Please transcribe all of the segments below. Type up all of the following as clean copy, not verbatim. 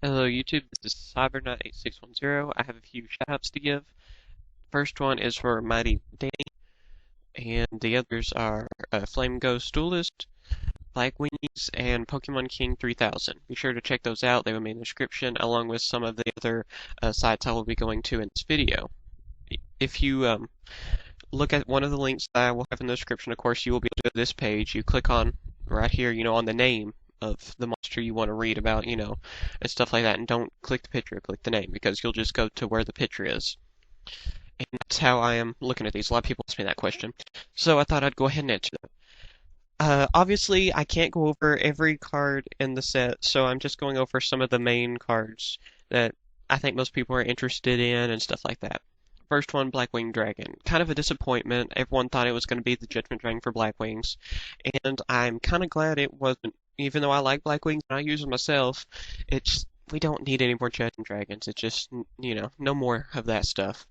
Hello YouTube, this is CyberKnight8610. I have a few shoutouts to give. First one is for Mighty Danny, and the others are flameghoustduelist, Blackwingggys, and Pokemon King 3000. Be sure to check those out, they will be in the description, along with some of the other sites I will be going to in this video. If you look at one of the links that I will have in the description, of course, you will be able to go to this page. You click on right here, on the name of the monster you want to read about, and stuff like that. And don't click the picture, click the name, because you'll just go to where the picture is. And that's how I am looking at these. A lot of people ask me that question. So I thought I'd go ahead and answer that. Obviously, I can't go over every card in the set, so I'm just going over some of the main cards that I think most people are interested in and stuff like that. First one, Blackwing Dragon. Kind of a disappointment. Everyone thought it was going to be the Judgment Dragon for Blackwings, and I'm kind of glad it wasn't. Even though I like Blackwings and I use them myself, we don't need any more Judgment Dragons. It's just, no more of that stuff.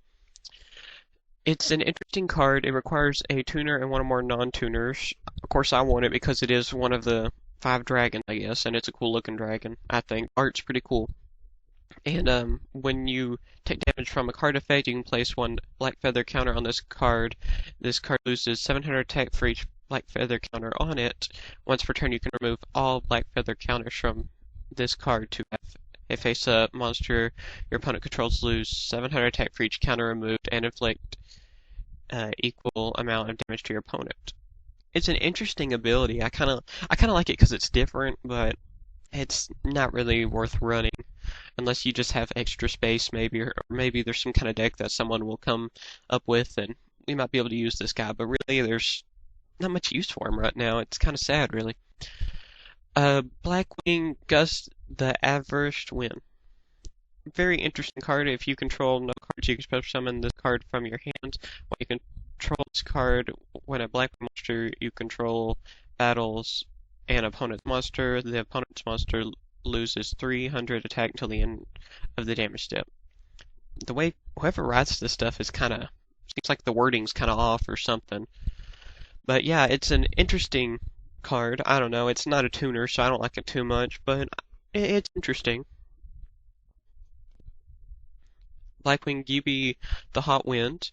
It's an interesting card. It requires a tuner and one or more non-tuners. Of course, I want it because it is one of the 5 dragons, I guess, and it's a cool looking dragon, I think. Art's pretty cool. And when you take damage from a card effect, you can place one Black Feather counter on this card. This card loses 700 attack for each Black Feather counter on it. Once per turn, you can remove all Black Feather counters from this card to have a face-up monster your opponent controls lose 700 attack for each counter removed and inflict equal amount of damage to your opponent. It's an interesting ability. I kind of like it because it's different, but it's not really worth running unless you just have extra space, maybe, or maybe there's some kind of deck that someone will come up with, and we might be able to use this guy. But really, there's not much use for him right now. It's kind of sad, really. Blackwingggys, the Averaged Win. Very interesting card. If you control no cards, you can special summon this card from your hand. When you control this card, when a black monster you control battles an opponent's monster, the opponent's monster loses 300 attack until the end of the damage step. The way whoever writes this stuff is seems like the wording's kind of off or something. But yeah, it's an interesting card. I don't know. It's not a tuner, so I don't like it too much, but it's interesting. Blackwingggys, the Hot Wind.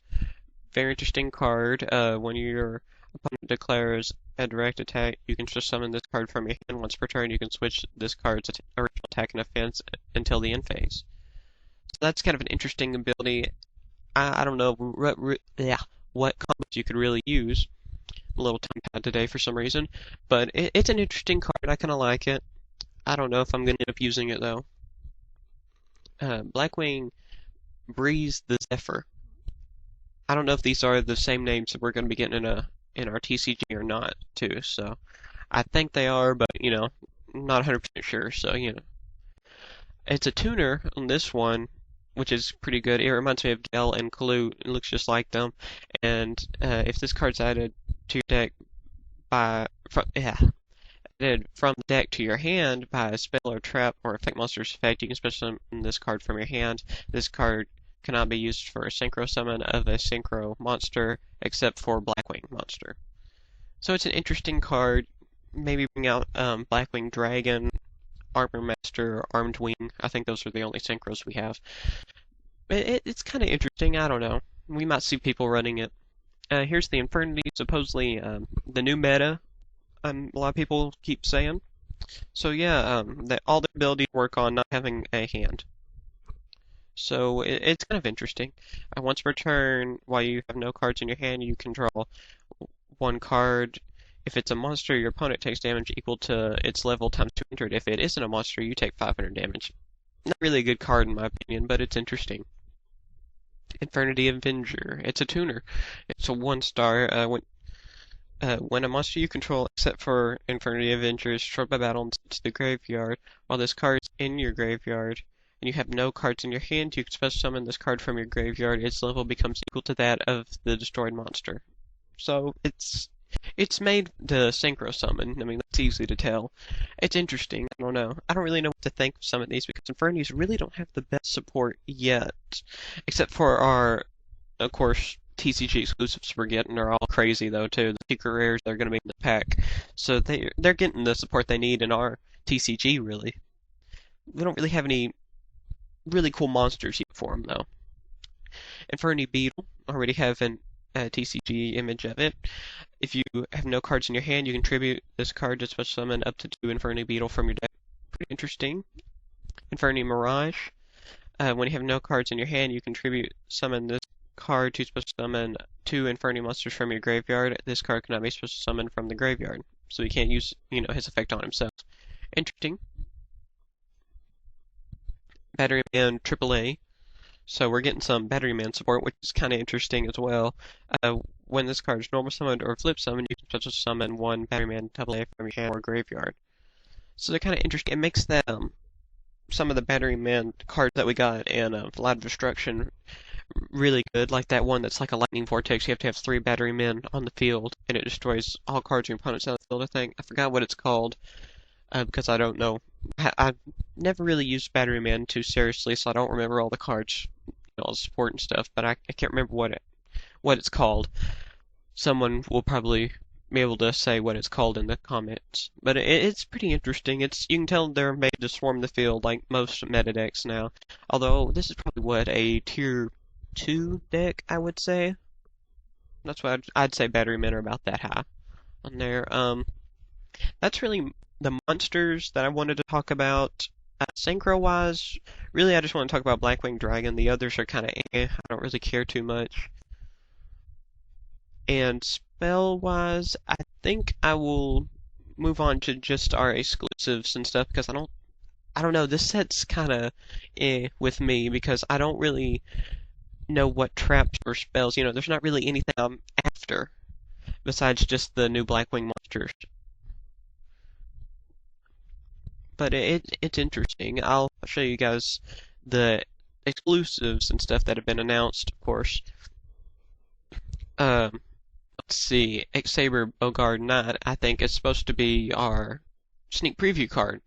Very interesting card. When your opponent declares a direct attack, you can just summon this card from your hand. Once per turn, you can switch this card's original attack and offense until the end phase. So that's kind of an interesting ability. I don't know what combos you could really use. I'm a little tongue-tied today for some reason, but it's an interesting card. I kind of like it. I don't know if I'm going to end up using it though. Blackwing Breeze the Zephyr. I don't know if these are the same names that we're going to be getting in our TCG or not, too. So I think they are, but not 100% sure. So it's a tuner on this one, which is pretty good. It reminds me of Gel and Clue. It looks just like them. And if this card's added to your deck added from the deck to your hand by a spell or trap or effect monster's effect, you can special summon this card from your hand. This card cannot be used for a synchro summon of a synchro monster except for Blackwing monster. So it's an interesting card. Maybe bring out Blackwing Dragon, Armor Master, Armed Wing. I think those are the only synchros we have. It's kind of interesting. I don't know. We might see people running it. Here's the Infernity. Supposedly the new meta. A lot of people keep saying. So yeah, that all the abilities work on not having a hand. So it's kind of interesting. Once per turn, while you have no cards in your hand, you can draw one card. If it's a monster, your opponent takes damage equal to its level times 200. If it isn't a monster, you take 500 damage. Not really a good card in my opinion, but it's interesting. Infernity Avenger. It's a tuner. It's a 1-star. When a monster you control, except for Infernity Avenger, is destroyed by battle and sent to the graveyard, while this card is in your graveyard, and you have no cards in your hand, you can special summon this card from your graveyard. Its level becomes equal to that of the destroyed monster. So it's made to synchro summon. I mean, that's easy to tell. It's interesting. I don't know. I don't really know what to think of some of these because Infernities really don't have the best support yet, except for our, of course, TCG exclusives we're getting are all crazy though too. The secret rares they're going to be in the pack, so they're getting the support they need in our TCG really. We don't really have any really cool monsters yet for them, though. Inferni Beetle, already have an TCG image of it. If you have no cards in your hand, you can tribute this card to special summon up to 2 Inferni Beetle from your deck. Pretty interesting. Inferni Mirage. When you have no cards in your hand, you can tribute summon this card to special summon 2 Inferni monsters from your graveyard. This card cannot be special summoned from the graveyard, so he can't use, his effect on himself. Interesting. Battery Man AAA. So we're getting some Battery Man support, which is kind of interesting as well. When this card is normal summoned or flip summoned, you can special summon 1 Battery Man AA from your hand or graveyard. So they're kind of interesting. It makes that some of the Battery Man cards that we got in Light of Destruction really good. Like that one that's like a lightning vortex. You have to have 3 Battery Men on the field, and it destroys all cards your opponents out of the field. I think I forgot what it's called because I don't know. I've never really used Battery Man too seriously, so I don't remember all the cards, all the support and stuff. But I can't remember what it's called. Someone will probably be able to say what it's called in the comments. But it's pretty interesting. You can tell they're made to swarm the field like most meta decks now. Although this is probably a tier 2 deck, I would say. That's why I'd say Battery Men are about that high on there. That's really the monsters that I wanted to talk about. Synchro-wise, really I just want to talk about Blackwing Dragon. The others are kind of I don't really care too much. And spell-wise, I think I will move on to just our exclusives and stuff because I don't know, this set's kind of with me because I don't really know what traps or spells, there's not really anything I'm after besides just the new Blackwing monsters. But it's interesting. I'll show you guys the exclusives and stuff that have been announced, of course. Let's see. X-Saber Bogard Knight, I think, is supposed to be our sneak preview card.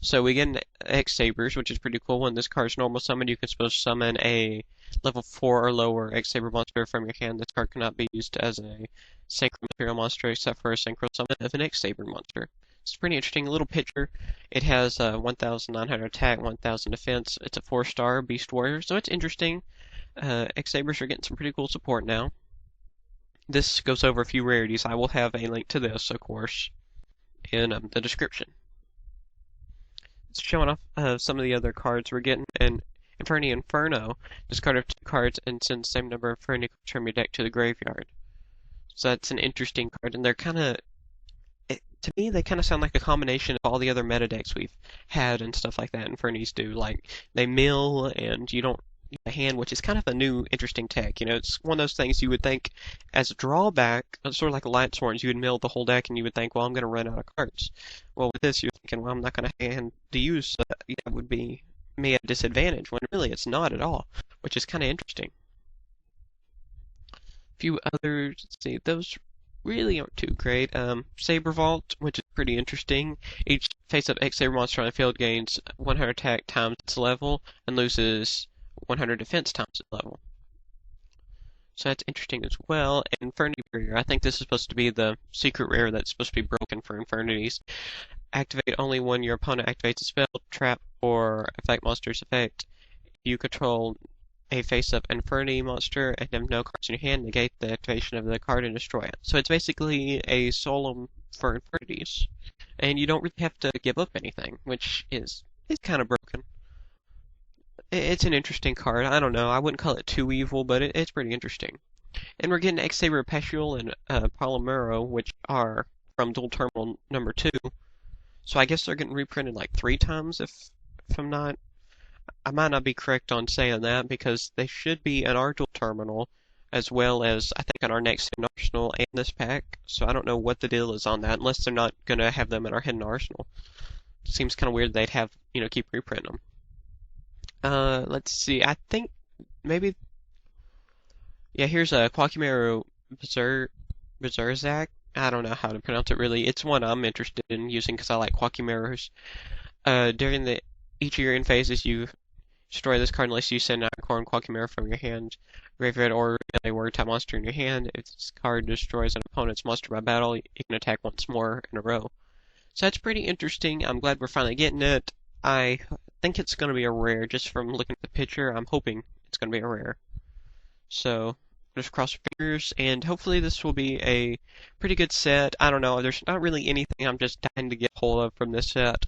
So we get an X-Sabers, which is pretty cool. When this card's normal summon, you can supposed to summon a level 4 or lower X-Saber monster from your hand. This card cannot be used as a Synchro Material monster except for a Synchro summon of an X-Saber monster. It's pretty interesting. A little picture. It has 1,900 attack, 1,000 defense. It's a 4-star Beast Warrior, so it's interesting. X-Sabers are getting some pretty cool support now. This goes over a few rarities. I will have a link to this, of course, in the description. It's showing off some of the other cards we're getting. And Inferni Inferno, discard up 2 cards and send the same number of Inferni cards from your deck to the graveyard. So that's an interesting card, and they're kind of, to me, they kind of sound like a combination of all the other meta decks we've had and stuff like that Infernis do. Like, they mill, and you don't use a hand, which is kind of a new, interesting tech. It's one of those things you would think, as a drawback, sort of like a Light Swords, you would mill the whole deck, and you would think, well, I'm going to run out of cards. Well, with this, you're thinking, well, I'm not going to hand to use, so that would be me at a disadvantage, when really it's not at all, which is kind of interesting. A few others, let's see, those really aren't too great. Saber Vault, which is pretty interesting. Each face-up X-Saber monster on the field gains 100 attack times its level and loses 100 defense times its level. So that's interesting as well. And Infernity Barrier, I think this is supposed to be the secret rare that's supposed to be broken for Infernities. Activate only when your opponent activates a spell, trap, or effect monster's effect. You control a face-up Infernity monster and have no cards in your hand, negate the activation of the card and destroy it. So it's basically a Solemn for Infernities. And you don't really have to give up anything, which is kind of broken. It's an interesting card. I don't know. I wouldn't call it too evil, but it's pretty interesting. And we're getting X-Saber Pestial and Palomero, which are from Dual Terminal number 2. So I guess they're getting reprinted like 3 times if I'm not... I might not be correct on saying that because they should be in our Dual Terminal as well as I think on our next Hidden Arsenal and this pack. So I don't know what the deal is on that unless they're not going to have them in our Hidden Arsenal. It seems kind of weird they'd have, keep reprinting them. Let's see. I think maybe... Yeah, here's a Quakimeru Berserzak. I don't know how to pronounce it really. It's one I'm interested in using because I like Quakimerus. During each of your end phases, you destroy this card unless you send out a Corn Quakimeru from your hand, graveyard, or a word type monster in your hand. If this card destroys an opponent's monster by battle, you can attack once more in a row. So that's pretty interesting. I'm glad we're finally getting it. I think it's going to be a rare just from looking at the picture. I'm hoping it's going to be a rare. So just cross your fingers, and hopefully this will be a pretty good set. I don't know, there's not really anything I'm just dying to get hold of from this set.